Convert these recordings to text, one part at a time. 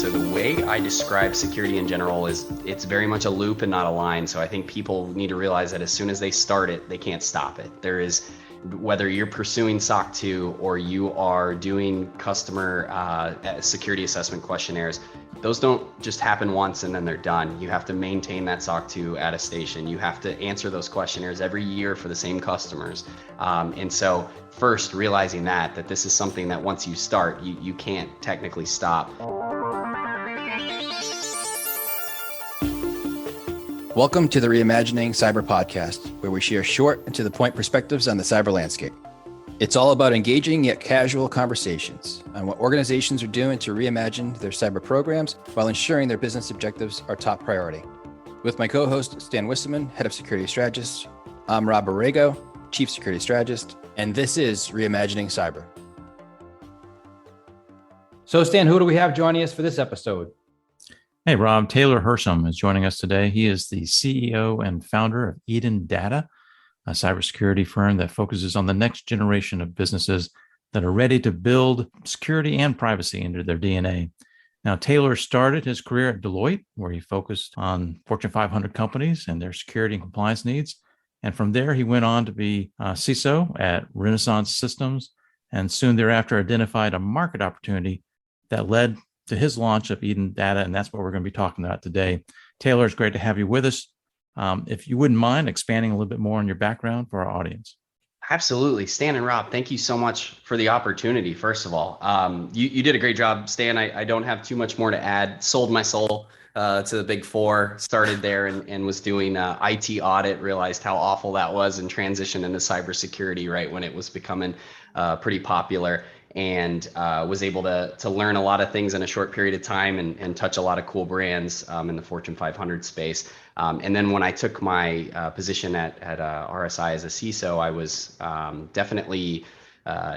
So the way I describe security in general is it's very much a loop and not a line. So I think people need to realize that as soon as they start it, they can't stop it. There is, whether you're pursuing SOC 2 or you are doing customer security assessment questionnaires, those don't just happen once and then they're done. You have to maintain that SOC 2 attestation. You have to answer those questionnaires every year for the same customers. And so first realizing that this is something that once you start, you can't technically stop. Welcome to the Reimagining Cyber podcast, where we share short and to the point perspectives on the cyber landscape. It's all about engaging yet casual conversations on what organizations are doing to reimagine their cyber programs while ensuring their business objectives are top priority. With my co-host, Stan Wisseman, Head of Security Strategist, I'm Rob Borrego, Chief Security Strategist, and this is Reimagining Cyber. So Stan, who do we have joining us for this episode? Hey, Rob. Taylor Hersham is joining us today. He is the CEO and founder of Eden Data, a cybersecurity firm that focuses on the next generation of businesses that are ready to build security and privacy into their DNA. Now, Taylor started his career at Deloitte, where he focused on Fortune 500 companies and their security and compliance needs. And from there, he went on to be CISO at Renaissance Systems, and soon thereafter identified a market opportunity that led to his launch of Eden Data, and that's what we're going to be talking about today. Taylor, it's great to have you with us. If you wouldn't mind expanding a little bit more on your background for our audience. Absolutely. Stan and Rob, thank you so much for the opportunity, first of all. You did a great job, Stan. I don't have too much more to add. Sold my soul to the Big Four, started there and was doing IT audit, realized how awful that was, and transitioned into cybersecurity right when it was becoming pretty popular. And was able to learn a lot of things in a short period of time and touch a lot of cool brands in the Fortune 500 space. And then when I took my position at RSI as a CISO, I was definitely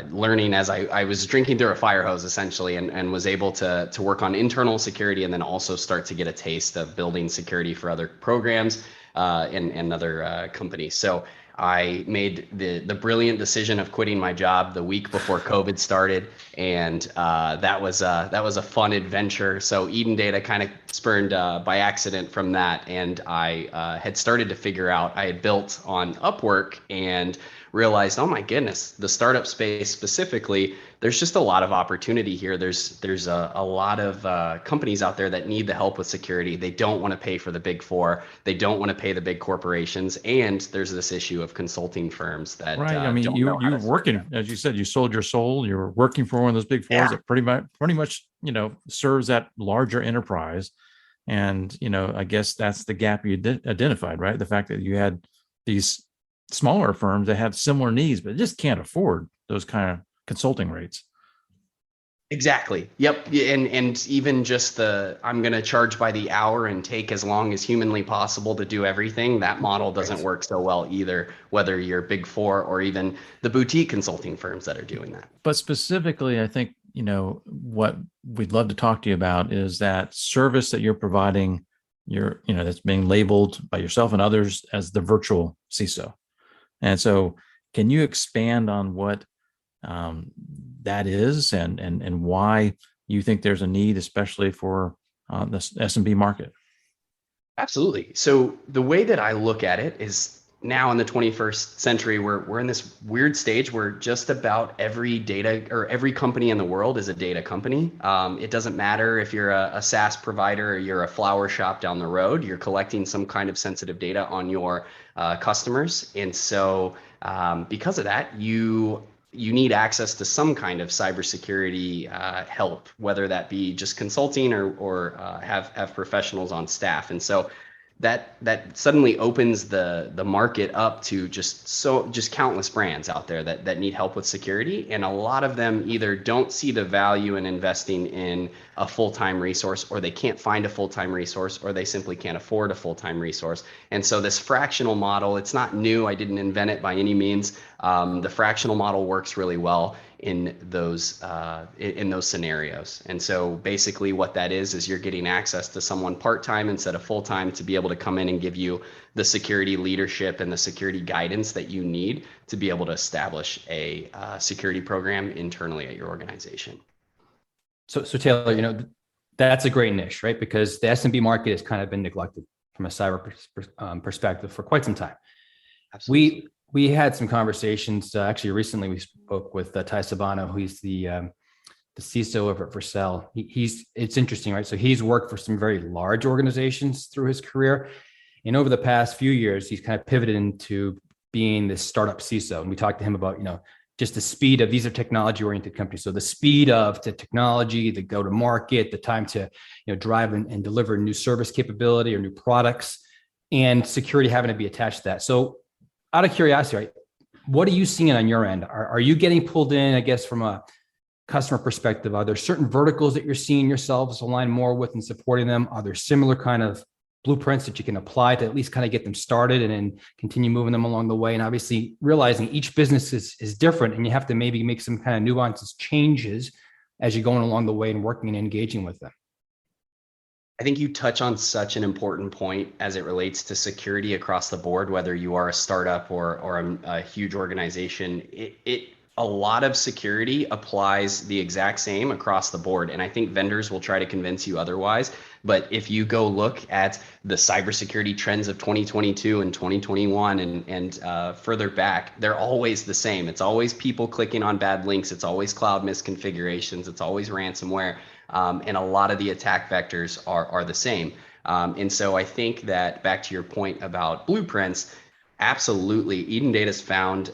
learning as I was drinking through a fire hose, essentially, and was able to work on internal security and then also start to get a taste of building security for other programs and other companies. So I made the brilliant decision of quitting my job the week before COVID started, and that was a fun adventure. So Eden Data kind of spurned by accident from that, and I had started to figure out, I had built on Upwork and realized, oh my goodness, the startup space specifically, there's just a lot of opportunity here. There's a lot of companies out there that need the help with security. They don't want to pay for the Big Four. They don't want to pay the big corporations. And there's this issue of consulting firms that right. I mean, you were working, as you said, you sold your soul. You were working for one of those Big Fours that pretty much serves that larger enterprise. And I guess that's the gap you identified, right? The fact that you had these smaller firms that have similar needs, but just can't afford those kind of consulting rates. Exactly. Yep. And even just I'm going to charge by the hour and take as long as humanly possible to do everything. That model doesn't work so well either, whether you're Big Four or even the boutique consulting firms that are doing that. But specifically, I think, what we'd love to talk to you about is that service that you're providing, that's being labeled by yourself and others as the virtual CISO. And so can you expand on what that is and why you think there's a need, especially for the SMB market? Absolutely. So the way that I look at it is now in the 21st century, we're in this weird stage where just about every data or every company in the world is a data company. It doesn't matter if you're a SaaS provider or you're a flower shop down the road, you're collecting some kind of sensitive data on your customers. And so because of that, you need access to some kind of cybersecurity help, whether that be just consulting or have professionals on staff. And so that suddenly opens the market up to just countless brands out there that need help with security. And a lot of them either don't see the value in investing in a full-time resource, or they can't find a full-time resource, or they simply can't afford a full-time resource. And so this fractional model, it's not new. I didn't invent it by any means. The fractional model works really well in those scenarios. And so basically what that is you're getting access to someone part-time instead of full-time to be able to come in and give you the security leadership and the security guidance that you need to be able to establish a security program internally at your organization. So Taylor, That's a great niche, right? Because the SMB market has kind of been neglected from a cyber perspective for quite some time. Absolutely. We had some conversations. Actually, recently we spoke with Ty Sabano, who's the CISO over at Vercel. It's interesting, right? So he's worked for some very large organizations through his career, and over the past few years, he's kind of pivoted into being this startup CISO. And we talked to him about, just the speed of, these are technology-oriented companies. So the speed of the technology, the go-to-market, the time to drive and deliver new service capability or new products, and security having to be attached to that. So out of curiosity, right, what are you seeing on your end? Are you getting pulled in, I guess, from a customer perspective? Are there certain verticals that you're seeing yourselves align more with and supporting them? Are there similar kind of blueprints that you can apply to at least kind of get them started and then continue moving them along the way? And obviously realizing each business is different, and you have to maybe make some kind of nuances, changes as you're going along the way and working and engaging with them. I think you touch on such an important point as it relates to security across the board, whether you are a startup or a huge organization. A lot of security applies the exact same across the board. And I think vendors will try to convince you otherwise. But if you go look at the cybersecurity trends of 2022 and 2021 and further back, they're always the same. It's always people clicking on bad links. It's always cloud misconfigurations. It's always ransomware. And a lot of the attack vectors are the same. And so I think that, back to your point about blueprints, absolutely, Eden Data's found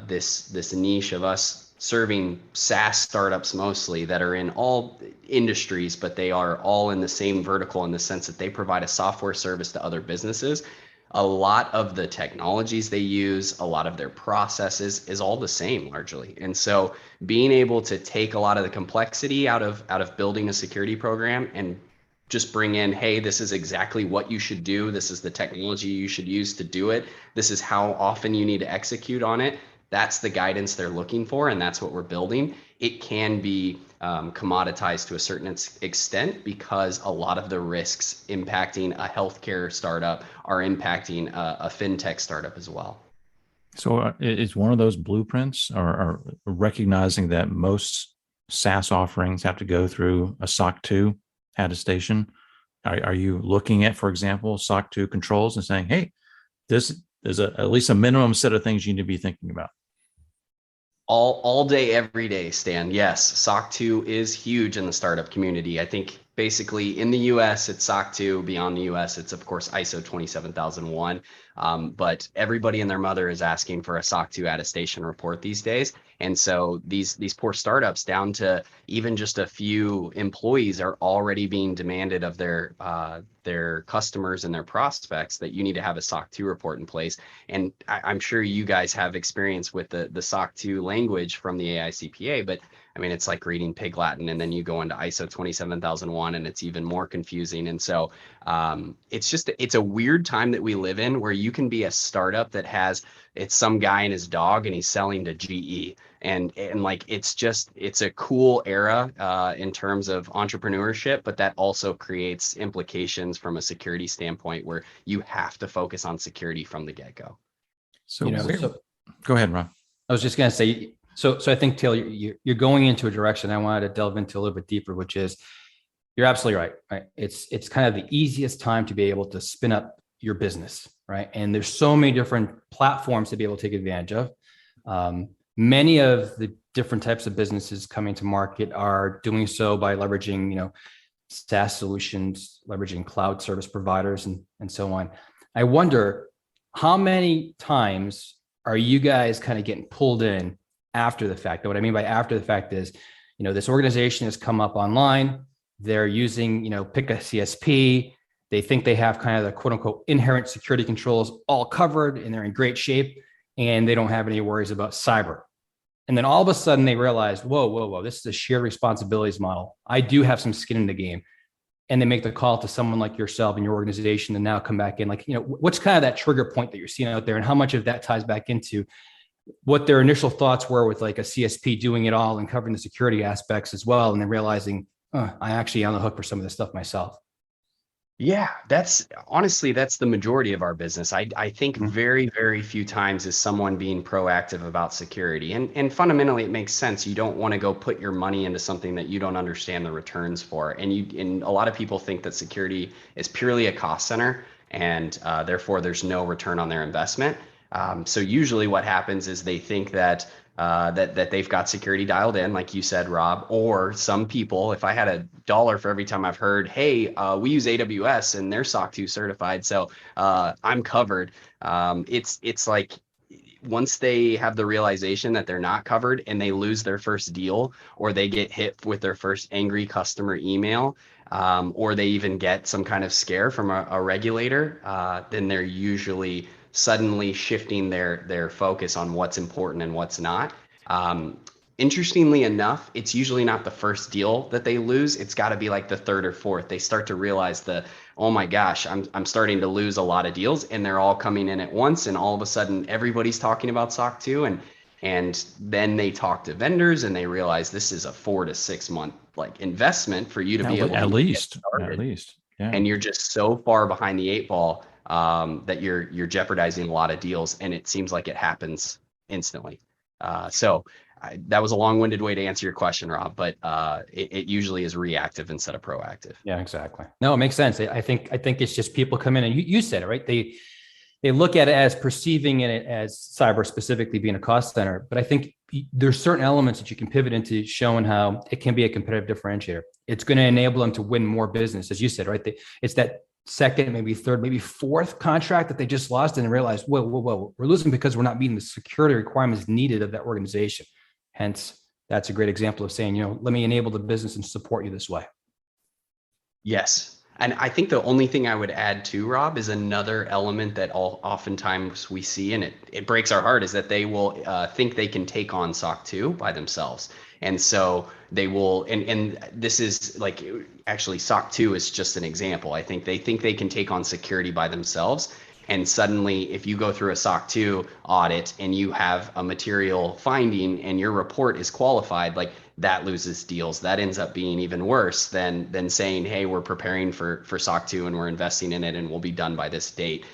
this niche of us serving SaaS startups mostly that are in all industries, but they are all in the same vertical in the sense that they provide a software service to other businesses. A lot of the technologies they use, a lot of their processes is all the same largely. And so being able to take a lot of the complexity out of building a security program and just bring in, hey, this is exactly what you should do. This is the technology you should use to do it. This is how often you need to execute on it. That's the guidance they're looking for, and that's what we're building. It can be commoditized to a certain extent because a lot of the risks impacting a healthcare startup are impacting a fintech startup as well. So is one of those blueprints or recognizing that most SaaS offerings have to go through a SOC 2 attestation? Are you looking at, for example, SOC 2 controls and saying, hey, this is at least a minimum set of things you need to be thinking about? All day, every day, Stan. Yes, SOC 2 is huge in the startup community. I think basically in the US, it's SOC 2. Beyond the US, it's of course ISO 27001. But everybody and their mother is asking for a SOC 2 attestation report these days. And so these poor startups, down to even just a few employees, are already being demanded of their customers and their prospects that you need to have a SOC 2 report in place. And I'm sure you guys have experience with the SOC 2 language from the AICPA, but I mean, it's like reading Pig Latin, and then you go into ISO 27001 and it's even more confusing. And so it's a weird time that we live in, where you can be a startup that it's some guy and his dog and he's selling to GE. And like, it's a cool era in terms of entrepreneurship, but that also creates implications from a security standpoint where you have to focus on security from the get-go. So, go ahead, Rob. I was just going to say, so I think, Taylor, you're going into a direction I wanted to delve into a little bit deeper, which is, you're absolutely right? It's kind of the easiest time to be able to spin up your business, right? And there's so many different platforms to be able to take advantage of. Many of the different types of businesses coming to market are doing so by leveraging, SaaS solutions, leveraging cloud service providers, and so on. I wonder, how many times are you guys kind of getting pulled in after the fact? And what I mean by after the fact is, this organization has come up online. They're using, pick a CSP. They think they have kind of the quote unquote inherent security controls all covered and they're in great shape, and they don't have any worries about cyber. And then all of a sudden they realize, whoa, this is a shared responsibilities model. I do have some skin in the game. And they make the call to someone like yourself and your organization, and now come back in. Like, what's kind of that trigger point that you're seeing out there, and how much of that ties back into what their initial thoughts were with like a CSP doing it all and covering the security aspects as well, and then realizing, I actually am on the hook for some of this stuff myself. Yeah, that's honestly, that's the majority of our business. I think Mhm. very, very few times is someone being proactive about security. And fundamentally it makes sense. You don't want to go put your money into something that you don't understand the returns for. And a lot of people think that security is purely a cost center and therefore there's no return on their investment. So usually what happens is they think that that they've got security dialed in, like you said, Rob. Or some people, if I had $1 for every time I've heard, "Hey, we use AWS and they're SOC 2 certified, so I'm covered." It's like once they have the realization that they're not covered and they lose their first deal, or they get hit with their first angry customer email, or they even get some kind of scare from a regulator, then they're usually suddenly shifting their focus on what's important and what's not. Um, Interestingly enough, it's usually not the first deal that they lose. It's got to be like the third or fourth. They start to realize oh my gosh, I'm starting to lose a lot of deals, and they're all coming in at once, and all of a sudden everybody's talking about SOC 2, and then they talk to vendors and they realize this is a 4 to 6 month like investment for you to be able to At even get least, at started, least. Yeah. and you're just so far behind the eight ball that you're jeopardizing a lot of deals, and it seems like it happens instantly. That was a long-winded way to answer your question, Rob, but it usually is reactive instead of proactive. Yeah, exactly. No, it makes sense. I think it's just people come in and you said it, right? They look at it as perceiving it as cyber specifically being a cost center, but I think there's certain elements that you can pivot into showing how it can be a competitive differentiator. It's going to enable them to win more business, as you said, right? It's that second, maybe third, maybe fourth contract that they just lost and realized, whoa, we're losing because we're not meeting the security requirements needed of that organization. Hence, that's a great example of saying, let me enable the business and support you this way. Yes. And I think the only thing I would add to, Rob, is another element that oftentimes we see, and it breaks our heart, is that they will think they can take on SOC 2 by themselves. And so they will, and this is like, actually SOC 2 is just an example. I think they can take on security by themselves. And suddenly, if you go through a SOC 2 audit and you have a material finding and your report is qualified, like that loses deals. That ends up being even worse than saying, "Hey, we're preparing for SOC 2 and we're investing in it and we'll be done by this date."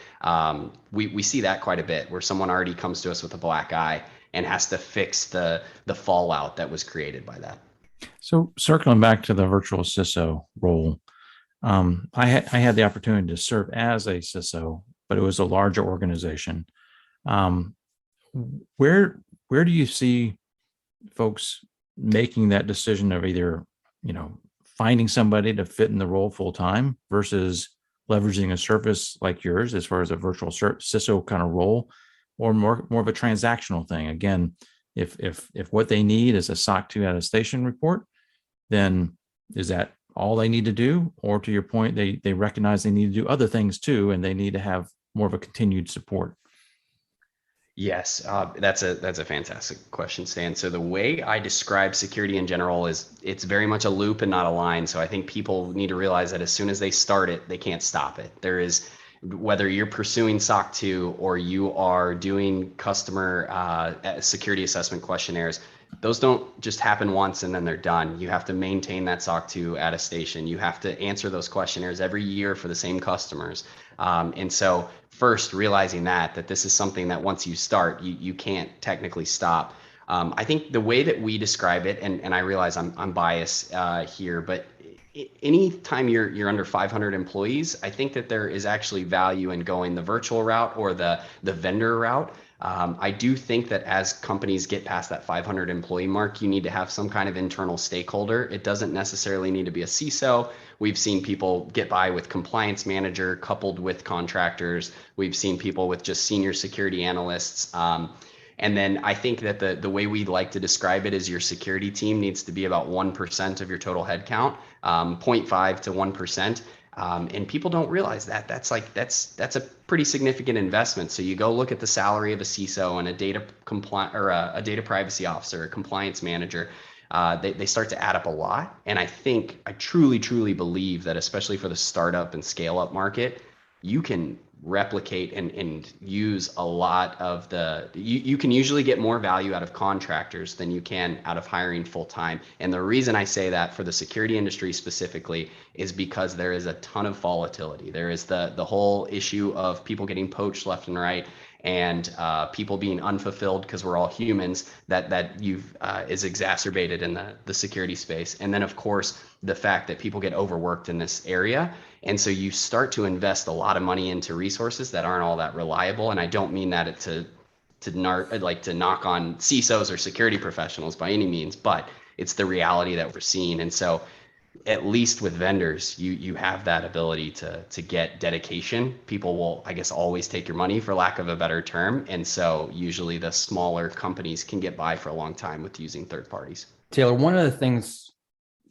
We see that quite a bit where someone already comes to us with a black eye and has to fix the fallout that was created by that. So circling back to the virtual CISO role, I had the opportunity to serve as a CISO, but it was a larger organization. Um, where do you see folks making that decision of either, finding somebody to fit in the role full time versus leveraging a service like yours as far as a virtual CISO kind of role, or more of a transactional thing? Again, if what they need is a SOC 2 attestation report, then is that all they need to do? Or to your point, they recognize they need to do other things too, and they need to have more of a continued support. Yes, that's a fantastic question, Stan. So the way I describe security in general is it's very much a loop and not a line. So I think people need to realize that as soon as they start it, they can't stop it. There is, whether you're pursuing SOC 2 or you are doing customer security assessment questionnaires, those don't just happen once and then they're done. You have to maintain that SOC 2 attestation. You have to answer those questionnaires every year for the same customers. And so first realizing that this is something that once you start, you can't technically stop. I think the way that we describe it, and I realize I'm biased here, but anytime you're under 500 employees, I think that there is actually value in going the virtual route or the vendor route. I do think that as companies get past that 500 employee mark, you need to have some kind of internal stakeholder. It doesn't necessarily need to be a CISO. We've seen people get by with compliance manager coupled with contractors. We've seen people with just senior security analysts. And then I think that the way we like to describe it is your security team needs to be about 1% of your total headcount, 0.5 to 1%. And people don't realize that that's a pretty significant investment. So you go look at the salary of a CISO and a a data privacy officer, a compliance manager. They start to add up a lot. And I truly believe that especially for the startup and scale up market, you can replicate and use a lot of you can usually get more value out of contractors than you can out of hiring full time. And the reason I say that for the security industry specifically is because there is a ton of volatility. There is the whole issue of people getting poached left and right, and people being unfulfilled because we're all humans, that is exacerbated in the security space. And then of course the fact that people get overworked in this area, and so you start to invest a lot of money into resources that aren't all that reliable. And I don't mean that to knock on CISOs or security professionals by any means, but it's the reality that we're seeing. And so at least with vendors, you have that ability to get dedication. People will, I guess, always take your money, for lack of a better term. And so usually the smaller companies can get by for a long time with using third parties. Taylor, one of the things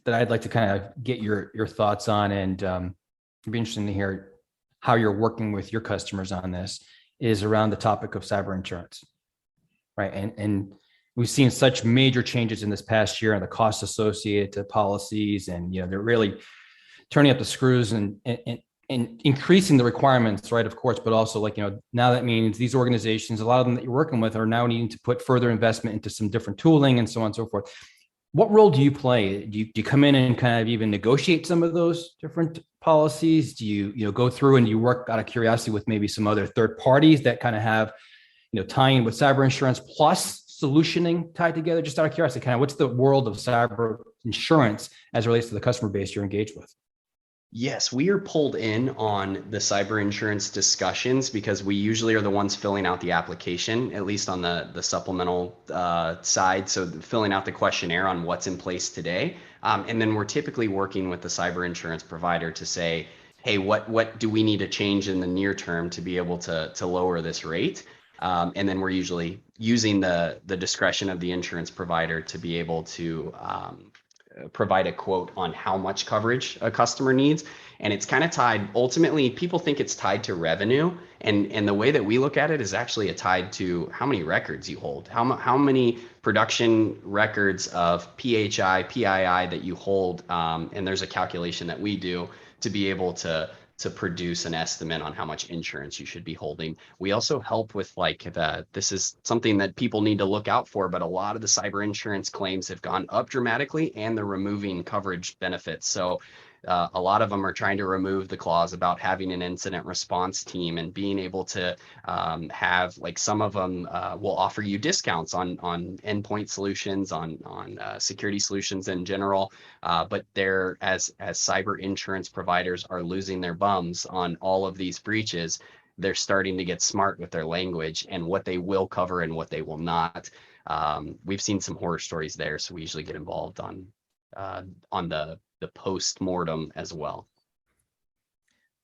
that I'd like to kind of get your thoughts on, and it'd be interesting to hear how you're working with your customers on this, is around the topic of cyber insurance, right? And we've seen such major changes in this past year and the costs associated to policies, and they're really turning up the screws and increasing the requirements, right? Of course, but also now that means these organizations, a lot of them that you're working with, are now needing to put further investment into some different tooling and so on and so forth. What role do you play? Do you come in and kind of even negotiate some of those different policies? Do you go through and you work out of curiosity with maybe some other third parties that kind of have tying with cyber insurance plus solutioning tied together? Just out of curiosity, kind of what's the world of cyber insurance as it relates to the customer base you're engaged with? Yes, we are pulled in on the cyber insurance discussions because we usually are the ones filling out the application, at least on the supplemental side. So filling out the questionnaire on what's in place today. And then we're typically working with the cyber insurance provider to say, hey, what do we need to change in the near term to be able to lower this rate? And then we're usually using the discretion of the insurance provider to be able to provide a quote on how much coverage a customer needs. And it's kind of tied, ultimately, people think it's tied to revenue. And the way that we look at it is actually tied to how many records you hold, how many production records of PHI, PII that you hold. And there's a calculation that we do to be able to produce an estimate on how much insurance you should be holding. We also help with this is something that people need to look out for, but a lot of the cyber insurance claims have gone up dramatically and they're removing coverage benefits. So a lot of them are trying to remove the clause about having an incident response team and being able to have, some of them will offer you discounts on endpoint solutions, on security solutions in general. But they're, as cyber insurance providers are losing their bums on all of these breaches, they're starting to get smart with their language and what they will cover and what they will not. We've seen some horror stories there, so we usually get involved on the post-mortem as well.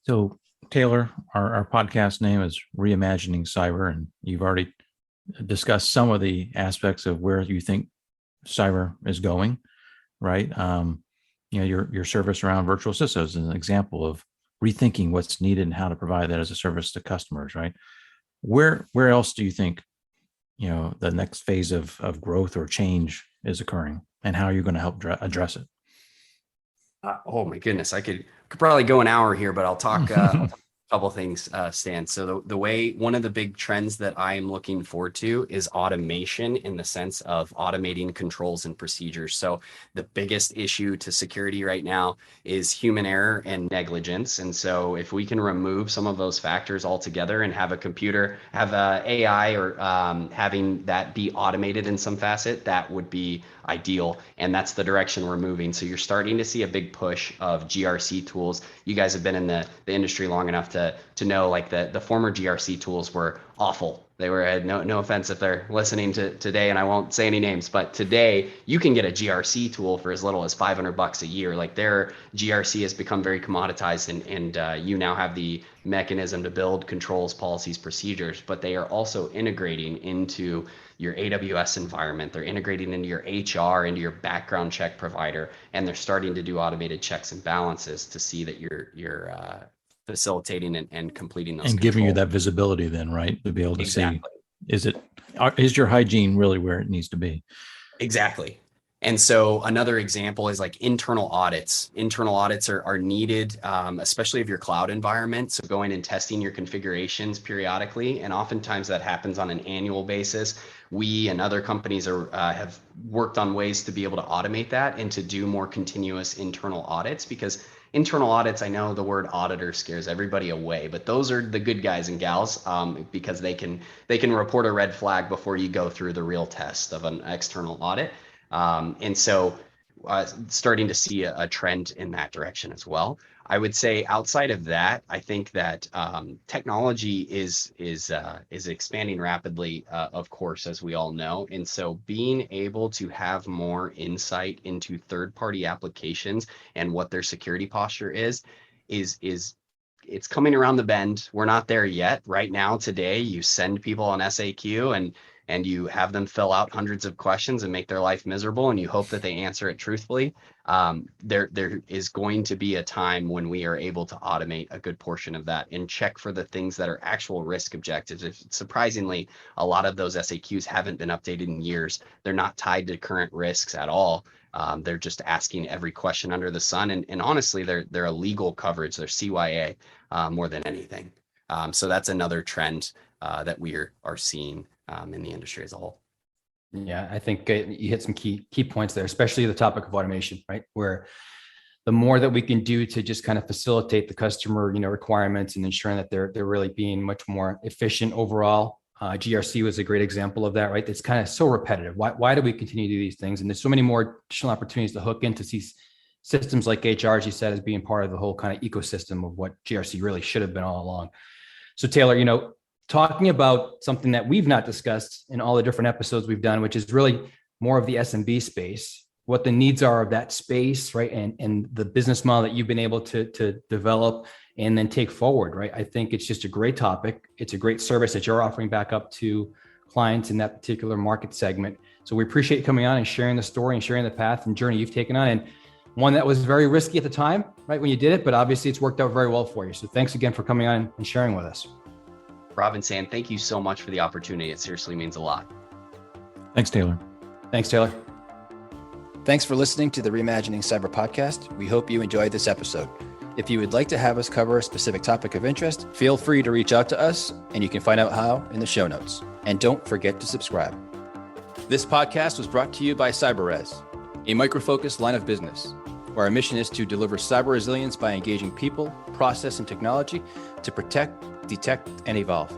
So Taylor, our podcast name is Reimagining Cyber, and you've already discussed some of the aspects of where you think cyber is going, right? Your service around virtual CISOs is an example of rethinking what's needed and how to provide that as a service to customers, right? Where else do you think, the next phase of growth or change is occurring, and how are you going to help address it? Oh my goodness, I could probably go an hour here, but I'll talk a couple things, Stan. So one of the big trends that I am looking forward to is automation, in the sense of automating controls and procedures. So the biggest issue to security right now is human error and negligence. And so if we can remove some of those factors altogether and have a computer, have AI, or having that be automated in some facet, that would be ideal. And that's the direction we're moving. So you're starting to see a big push of GRC tools. You guys have been in the industry long enough to know, the former GRC tools were awful. They were, no offense if they're listening to today, and I won't say any names, but today you can get a GRC tool for as little as $500 a year. Their GRC has become very commoditized, and you now have the mechanism to build controls, policies, procedures, but they are also integrating into your AWS environment. They're integrating into your HR, into your background check provider, and they're starting to do automated checks and balances to see that you're facilitating and completing those and giving you that visibility then, right? To be able to Exactly. see, is your hygiene really where it needs to be? Exactly. And so another example is like internal audits. Internal audits are needed, especially of your cloud environment. So going and testing your configurations periodically, and oftentimes that happens on an annual basis. We and other companies have worked on ways to be able to automate that and to do more continuous internal audits, because internal audits, I know the word auditor scares everybody away, but those are the good guys and gals, because they can report a red flag before you go through the real test of an external audit. And so starting to see a trend in that direction as well. I would say outside of that, I think that technology is expanding rapidly, of course, as we all know. And so being able to have more insight into third-party applications and what their security posture is it's coming around the bend. We're not there yet. Right now, today, you send people an SAQ and you have them fill out hundreds of questions and make their life miserable, and you hope that they answer it truthfully. There is going to be a time when we are able to automate a good portion of that and check for the things that are actual risk objectives. Surprisingly, a lot of those SAQs haven't been updated in years. They're not tied to current risks at all. They're just asking every question under the sun. And honestly, they're a legal coverage. They're CYA more than anything. So that's another trend that we are seeing in the industry as a whole. Yeah, I think you hit some key points there, especially the topic of automation, right? Where the more that we can do to just kind of facilitate the customer, requirements and ensuring that they're really being much more efficient overall. GRC was a great example of that, right? It's kind of so repetitive. Why do we continue to do these things? And there's so many more additional opportunities to hook into these systems like HR, as you said, as being part of the whole kind of ecosystem of what GRC really should have been all along. So Taylor, talking about something that we've not discussed in all the different episodes we've done, which is really more of the SMB space, what the needs are of that space, right? And the business model that you've been able to develop and then take forward, right? I think it's just a great topic. It's a great service that you're offering back up to clients in that particular market segment. So we appreciate you coming on and sharing the story and sharing the path and journey you've taken on, and one that was very risky at the time, right, when you did it, but obviously it's worked out very well for you. So thanks again for coming on and sharing with us. Rob and Sam, thank you so much for the opportunity. It seriously means a lot. Thanks, Taylor. Thanks, Taylor. Thanks for listening to the Reimagining Cyber podcast. We hope you enjoyed this episode. If you would like to have us cover a specific topic of interest, feel free to reach out to us, and you can find out how in the show notes. And don't forget to subscribe. This podcast was brought to you by CyberRes, a micro-focused line of business, where our mission is to deliver cyber resilience by engaging people, process, and technology to protect, detect, and evolve.